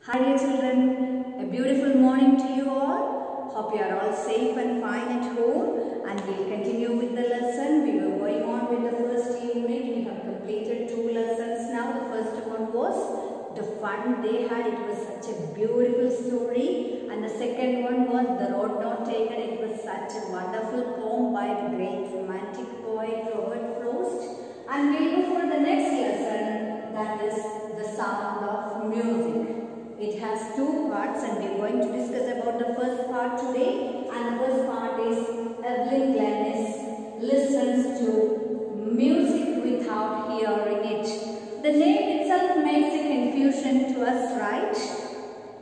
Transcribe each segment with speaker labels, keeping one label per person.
Speaker 1: Hi dear children, a beautiful morning to you all. Hope you are all safe and fine at home, and we'll continue with the lesson. We were going on with the first unit. We have completed 2 lessons now. The first one was the fun they had. It was such a beautiful story. And the second one was the road not taken. It was such a wonderful poem by the great romantic poet Robert Frost. And we'll go for the next lesson, that is the sound of music. It has 2 parts and we are going to discuss about the first part today. And the first part is Evelyn Glennis listens to music without hearing it. The name itself makes a confusion to us, right?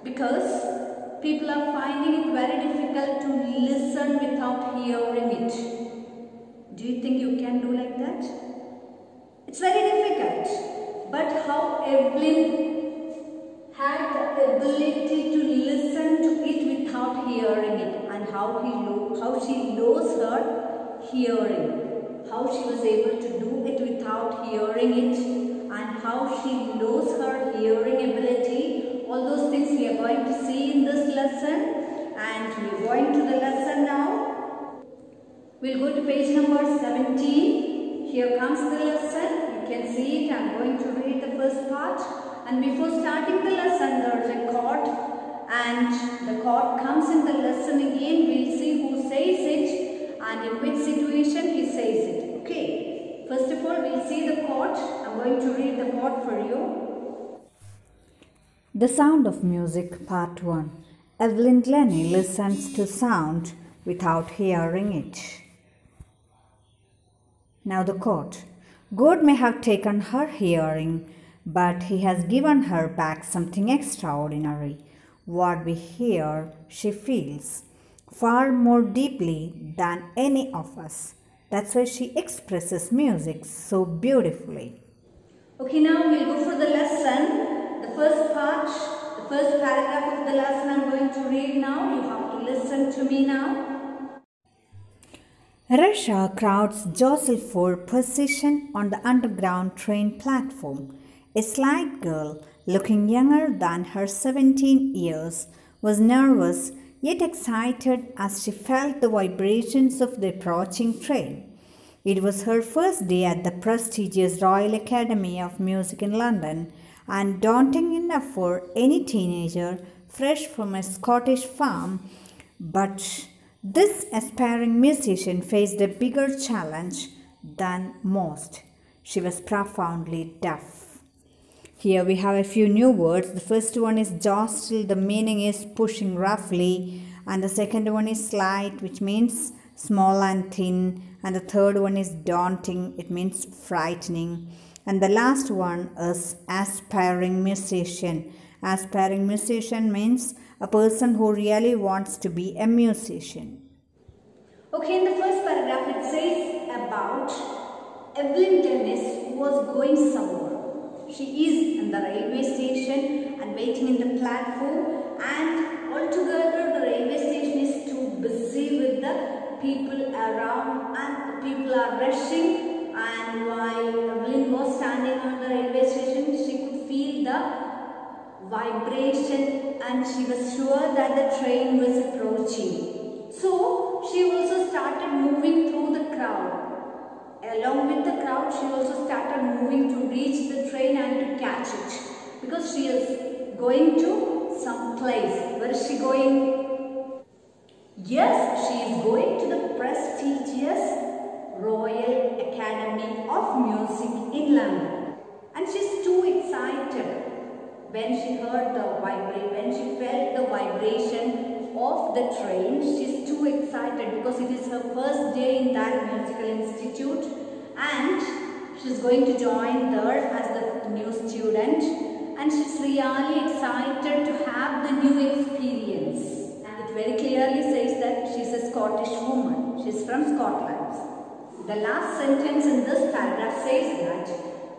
Speaker 1: Because people are finding it very difficult to listen without hearing it. Do you think you can do like that? It's very difficult. But how Evelyn had the ability to listen to it without hearing it, and how she lost her hearing, how she was able to do it without hearing it, and how she lost her hearing ability. All those things we are going to see in this lesson, and we are going to the lesson now. We'll go to page number 17. Here comes the lesson. You can see it. I am going to read the first part. And before starting the lesson, there is a chord, and the chord comes in the lesson again. We'll see who says it and in which situation he says it. Okay. First of all, we'll see the chord. I'm going to read the chord for you.
Speaker 2: The Sound of Music, Part 1. Evelyn Glennie listens to sound without hearing it. Now the chord. God may have taken her hearing, but He has given her back something extraordinary. What we hear, she feels far more deeply than any of us. That's why she expresses music so beautifully.
Speaker 1: Okay, now we'll go for the lesson. The first part, the first paragraph of the lesson I'm going to read now. You have to listen to me now.
Speaker 2: Rush hour crowds jostle for position on the underground train platform. A slight girl, looking younger than her 17 years, was nervous yet excited as she felt the vibrations of the approaching train. It was her first day at the prestigious Royal Academy of Music in London, and daunting enough for any teenager fresh from a Scottish farm. But this aspiring musician faced a bigger challenge than most. She was profoundly deaf. Here we have a few new words. The first one is jostle, the meaning is pushing roughly, and the second one is slight, which means small and thin, and the third one is daunting, it means frightening, and the last one is aspiring musician. Aspiring musician means a person who really wants to be a musician.
Speaker 1: Okay, in the first paragraph it says about Evelyn Glennis who was going somewhere. She is in the railway station and waiting in the platform, and altogether the railway station is too busy with the people around, and the people are rushing, and while Evelyn was standing on the railway station, she could feel the vibration and she was sure that the train was approaching. So she also started moving through the crowd. Along with the crowd, she also started moving to reach the train and to catch it, because she is going to some place. Where is she going? Yes, she is going to the prestigious Royal Academy of Music in London. And she is too excited when she heard the vibration, when she felt the vibration of the train. She is too excited because it is her first day in that musical institute, and she is going to join there as the new student, and she is really excited to have the new experience. And it very clearly says that she is a Scottish woman. She is from Scotland. The last sentence in this paragraph says that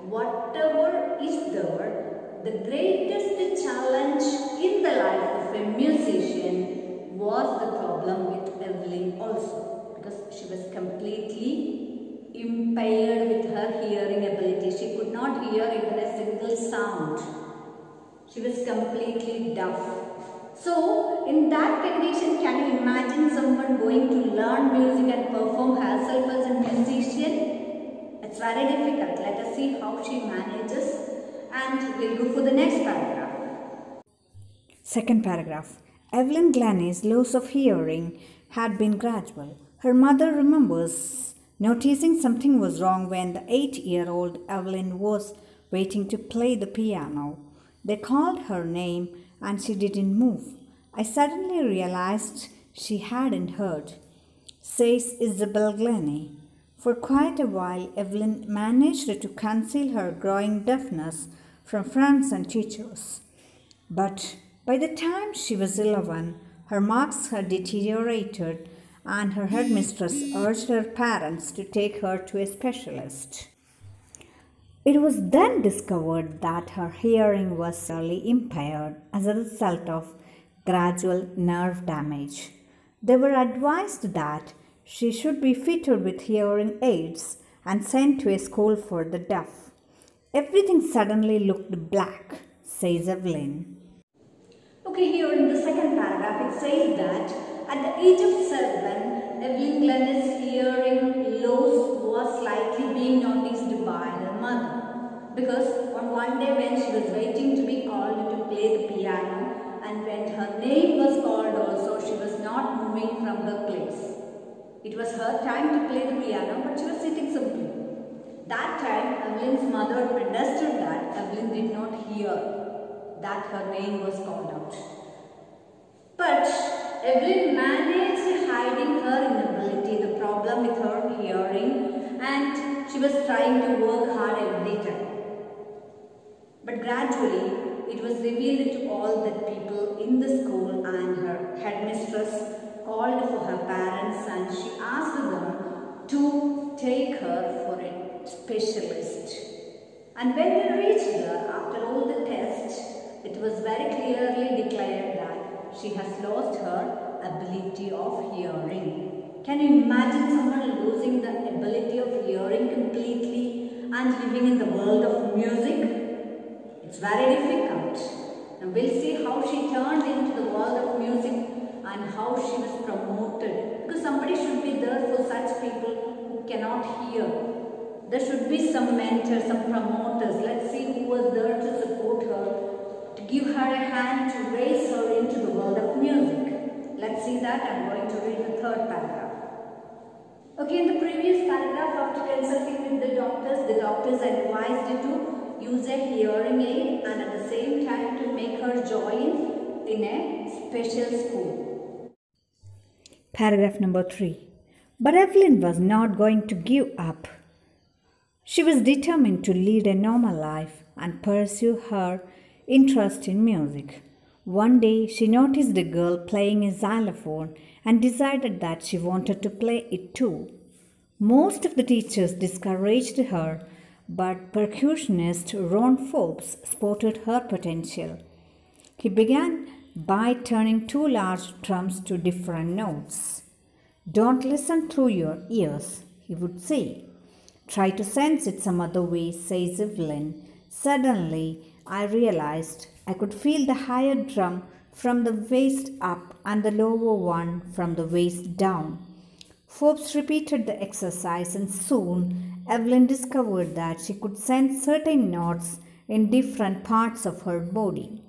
Speaker 1: whatever is there, the greatest challenge in the life of a musician was the problem with Evelyn also, because she was completely impaired with her hearing ability. She could not hear even a single sound. She was completely deaf. So, in that condition, can you imagine someone going to learn music and perform herself as a musician? It's very difficult. Let us see how she manages, and we'll go for the next paragraph.
Speaker 2: Second paragraph. Evelyn Glennie's loss of hearing had been gradual. Her mother remembers noticing something was wrong when the 8-year-old Evelyn was waiting to play the piano. They called her name and she didn't move. I suddenly realized she hadn't heard, says Isabel Glennie. For quite a while, Evelyn managed to conceal her growing deafness from friends and teachers. But by the time she was 11, her marks had deteriorated and her headmistress urged her parents to take her to a specialist. It was then discovered that her hearing was severely impaired as a result of gradual nerve damage. They were advised that she should be fitted with hearing aids and sent to a school for the deaf. Everything suddenly looked black, says Evelyn.
Speaker 1: Okay, here in the second paragraph it says that at the age of 7, Evelyn Glennie's hearing loss was slightly being noticed by her mother. Because on one day when she was waiting to be called to play the piano, and when her name was called also, she was not moving from her place. It was her time to play the piano, but she was sitting simply. That time, Evelyn's mother understood that Evelyn did not hear that her name was called out. But Evelyn managed hiding her inability, the problem with her hearing, and she was trying to work hard every time. But gradually, it was revealed to all the people in the school, and her headmistress called for her parents and she asked them to take her for a specialist. And when we reached there, after all the tests, it was very clearly declared that she has lost her ability of hearing. Can you imagine someone losing the ability of hearing completely and living in the world of music? It's very difficult. Now we'll see how she turned into the world of music and how she was promoted. Because somebody should be there for such people who cannot hear. There should be some mentors, some promoters. Let's see who was there to support her, to give her a hand to raise her into the world of music. Let's see that. I'm going to read the third paragraph. Okay, in the previous paragraph, after consulting with the doctors advised her to use a hearing aid and at the same time to make her join in a special school.
Speaker 2: Paragraph number 3. But Evelyn was not going to give up. She was determined to lead a normal life and pursue her interest in music. One day she noticed a girl playing a xylophone and decided that she wanted to play it too. Most of the teachers discouraged her, but percussionist Ron Forbes spotted her potential. He began by turning 2 large drums to different notes. "Don't listen through your ears," he would say. "Try to sense it some other way," says Evelyn. "Suddenly, I realized I could feel the higher drum from the waist up and the lower one from the waist down." Forbes repeated the exercise and soon Evelyn discovered that she could sense certain notes in different parts of her body.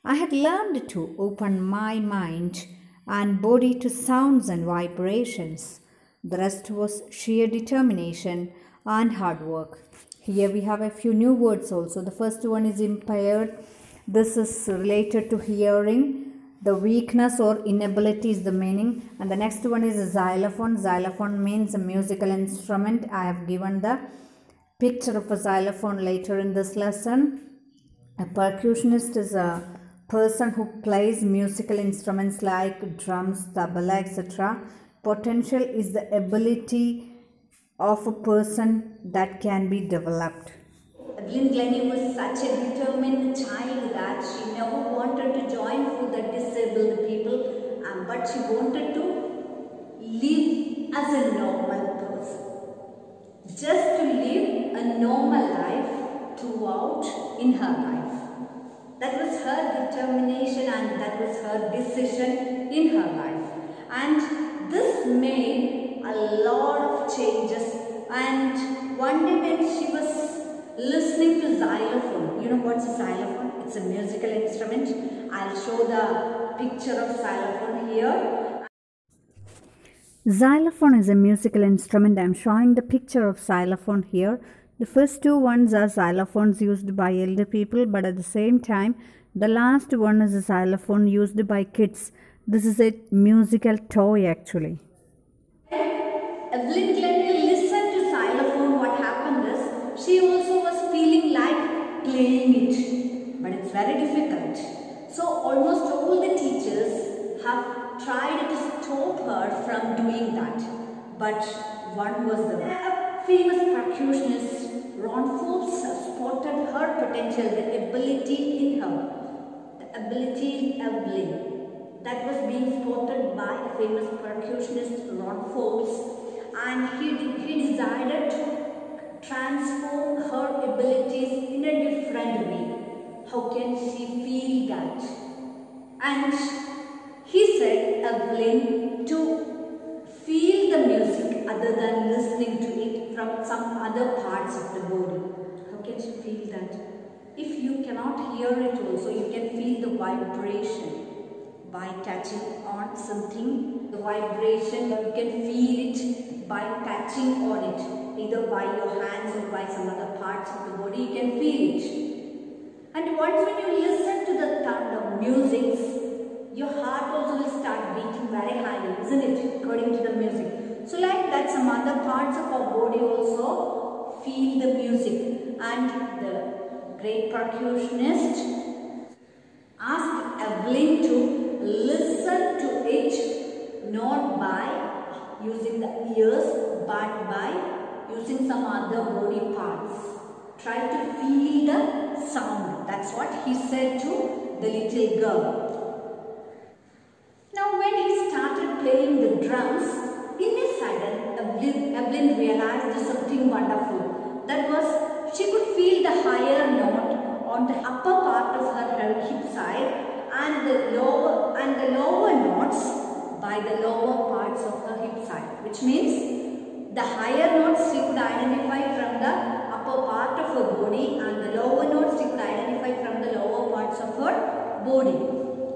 Speaker 2: "I had learned to open my mind and body to sounds and vibrations. The rest was sheer determination and hard work." Here we have a few new words also. The first one is impaired. This is related to hearing. The weakness or inability is the meaning. And the next one is a xylophone. Xylophone means a musical instrument. I have given the picture of a xylophone later in this lesson. A percussionist is a person who plays musical instruments like drums, tabla, etc. Potential is the ability of a person that can be developed.
Speaker 1: Evelyn Glennie was such a determined child that she never wanted to join for the disabled people, but she wanted to live as a normal person. Just to live a normal life throughout in her life. that was her determination and that was her decision in her life. And this made a lot of changes. And one day when she was listening to xylophone, you know what's a xylophone? It's a musical instrument. I'll show the picture of xylophone here.
Speaker 2: Xylophone is a musical instrument. I'm showing the picture of xylophone here. The first two ones are xylophones used by elder people, but at the same time, the last one is a xylophone used by kids. This is a musical toy actually.
Speaker 1: Evelyn Glenn listened to xylophone. What happened is, she also was feeling like playing it, but it's very difficult. So almost all the teachers have tried to stop her from doing that. But one was a famous percussionist, Ron Forbes, spotted her potential, the ability in her, the ability in Evelyn. That was being spotted by a famous percussionist, Ron Forbes, and he decided to transform her abilities in a different way. How can she feel that? And he said Evelyn to feel the music other than listening to it from some other parts of the body. How can she feel that? If you cannot hear it also, you can feel the vibration by touching on something. The vibration, you can feel it by touching on it, either by your hands or by some other parts of the body. You can feel it. And once when you listen to the thunder music, your heart also will start beating very high, isn't it? According to the music. So like that, some other parts of our body also feel the music. And the great percussionist asked Evelyn to listen to it, not by using the ears, but by using some other body parts. Try to feel the sound. That's what he said to the little girl. Now when he started playing the drums, in a sudden Evelyn realized something wonderful. That was, she could feel the higher note on the upper part of her hip side and the lower notes by the lower parts of her hip side. Which means the higher notes she could identify from the upper part of her body and the lower notes she could identify from the lower parts of her body.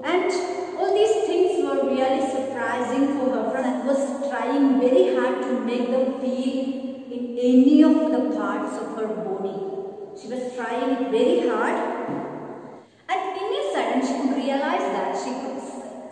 Speaker 1: And all these things were really surprising for her friend and was trying very hard to make them feel in any of the parts of her body. She was trying it very hard, and in a sudden she could realize that she could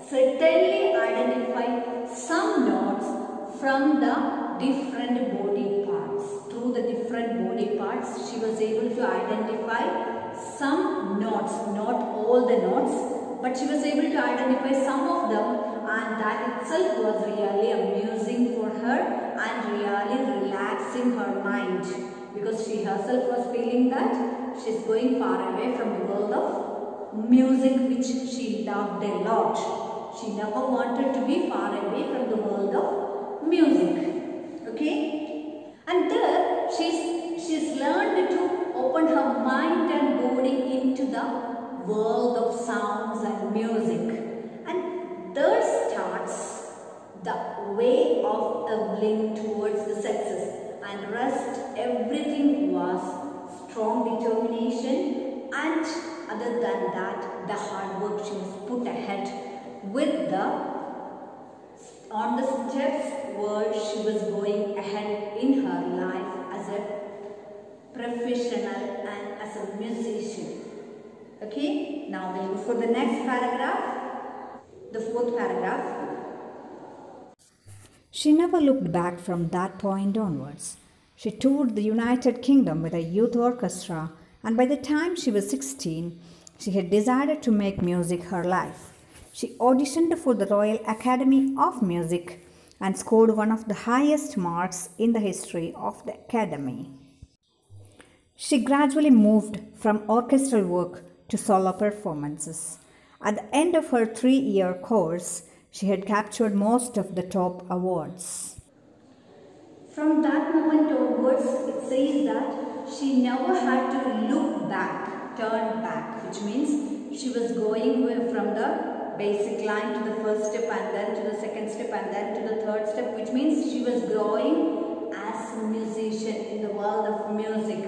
Speaker 1: certainly identify some notes from the different body parts. Through the different body parts, she was able to identify some notes, not all the notes, but she was able to identify some of them, and that itself was really amusing for her and really relaxing her mind, because she herself was feeling that she's going far away from the world of music, which she loved a lot. She never wanted to be far away from the world of music. Okay? And there she's learned to open her mind and body into the world of sounds and music. And there starts the way of Evelyn towards the success. And rest, everything was strong determination, and other than that, the hard work she was put ahead with on the steps where she was going ahead in her life as a professional and as a musician. Okay, now we'll go for the next paragraph, the fourth paragraph.
Speaker 2: She never looked back from that point onwards. She toured the United Kingdom with a youth orchestra, and by the time she was 16, she had decided to make music her life. She auditioned for the Royal Academy of Music and scored one of the highest marks in the history of the Academy. She gradually moved from orchestral work to solo performances. At the end of her 3-year course, she had captured most of the top awards.
Speaker 1: From that moment onwards, it says that she never had to look back. turned back, which means she was going from the basic line to the first step and then to the second step and then to the third step, which means she was growing as a musician in the world of music.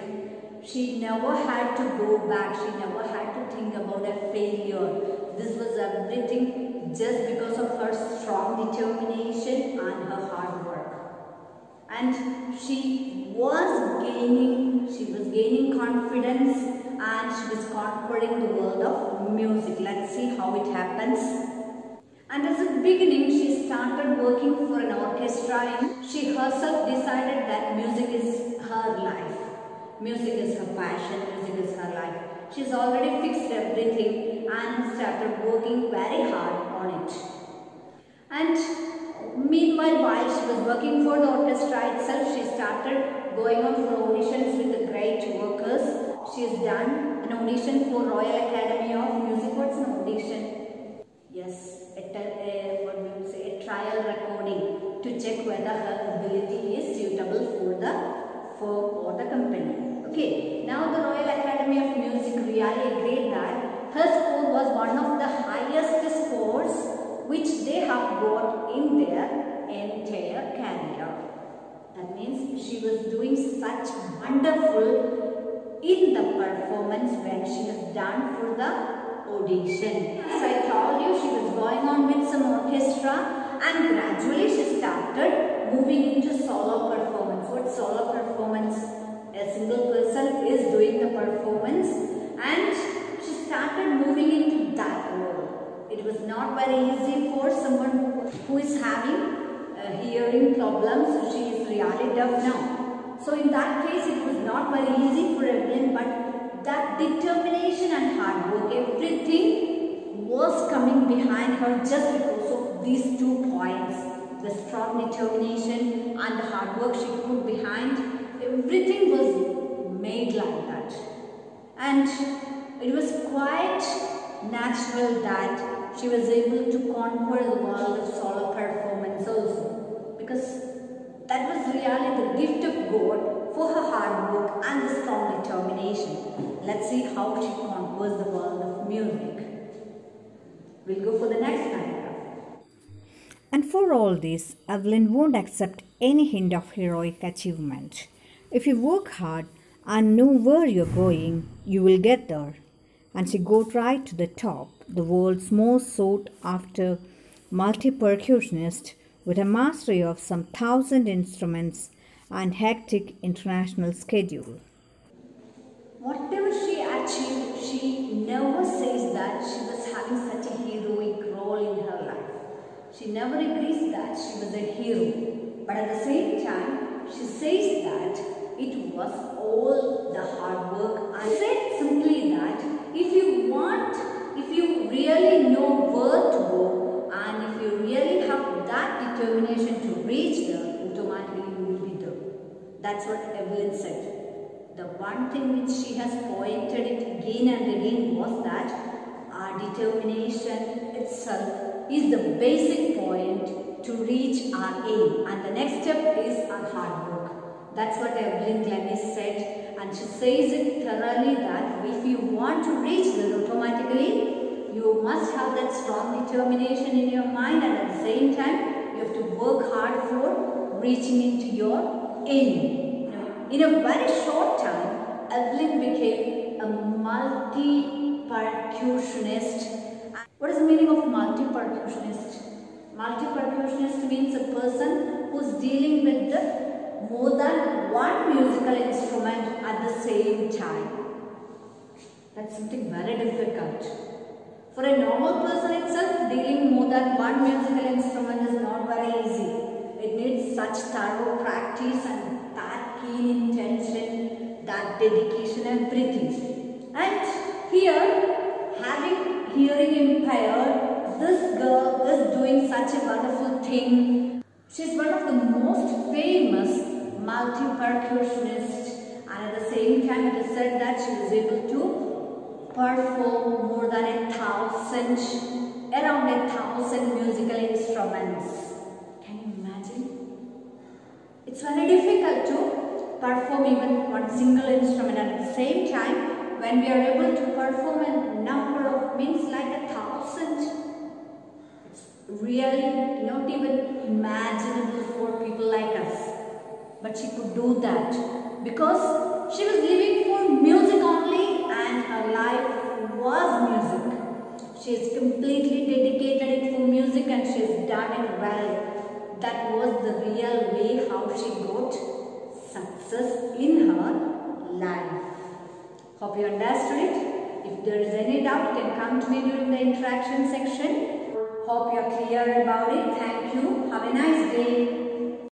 Speaker 1: She never had to go back. She never had to think about a failure. This was everything just because of her strong determination and her hard work. And she was gaining confidence and she was conquering the world of music. Let's see how it happens. And as a beginning, she started working for an orchestra. She herself decided that music is her life. Music is her passion, music is her life. She's already fixed everything and started working very hard on it. And meanwhile, while she was working for the orchestra itself, she started going on for auditions with the great workers. She has done an audition for Royal Academy of Music. What's an audition? Yes, a trial recording to check whether her ability is suitable for the firm or the company. Okay, now the Royal Academy of Music really agreed that her score was one of the highest scores which they have got in their entire career. That means she was doing such wonderful in the performance when she was done for the audition. So I told you she was going on with some orchestra and gradually she started moving into solo performance. What solo performance? A single person is doing the performance and she started moving into that role. It was not very easy for someone who is having hearing problems. She is really deaf now. So in that case it was not very easy for Evelyn, but that determination and hard work, everything was coming behind her just because of these 2 points. The strong determination and the hard work she put behind, everything was made like that. And it was quite natural that she was able to conquer the world of solo performance also, because that was really the gift of God for her hard work and the strong determination. Let's see how she conquers the world of music. We'll go for the next paragraph.
Speaker 2: And for all this, Evelyn won't accept any hint of heroic achievement. If you work hard and know where you're going, you will get there. And she got right to the top, the world's most sought after multi-percussionist with a mastery of some 1,000 instruments and hectic international schedule.
Speaker 1: Whatever she achieved, she never says that she was having such a heroic role in her life. She never agrees that she was a hero. But at the same time, she says that it was all the hard work. I said simply that if you really know where to go and if you really have that determination to reach there, automatically you will be there. That's what Evelyn said. The one thing which she has pointed it again and again was that our determination itself is the basic point to reach our aim, and the next step is our hard work. That's what Evelyn Glennis said, and she says it thoroughly that if you want to reach there, automatically you must have that strong determination in your mind, and at the same time you have to work hard for reaching into your aim. In a very short time, Evelyn became a multi-percussionist. What is the meaning of multi-percussionist? Multi-percussionist means a person who is dealing with more than one musical instrument at the same time. That's something very difficult. For a normal person itself, dealing more than one musical instrument is not very easy. It needs such thorough practice and that keen intention, that dedication, everything. And here, having hearing impaired, this girl is doing such a wonderful thing. She's one of the most famous multi-percussionists, and at the same time it is said that she was able to perform more than around 1,000 musical instruments. Can you imagine? It's very difficult to perform even one single instrument, and at the same time when we are able to perform a number of means like 1,000, it's really not even imaginable for people like us. But she could do that because she was living for music only and her life was music. She is completely dedicated it for music and she has done it well. That was the real way how she got success in her life. Hope you understood it. If there is any doubt, you can come to me during the interaction section. Hope you are clear about it. Thank you. Have a nice day.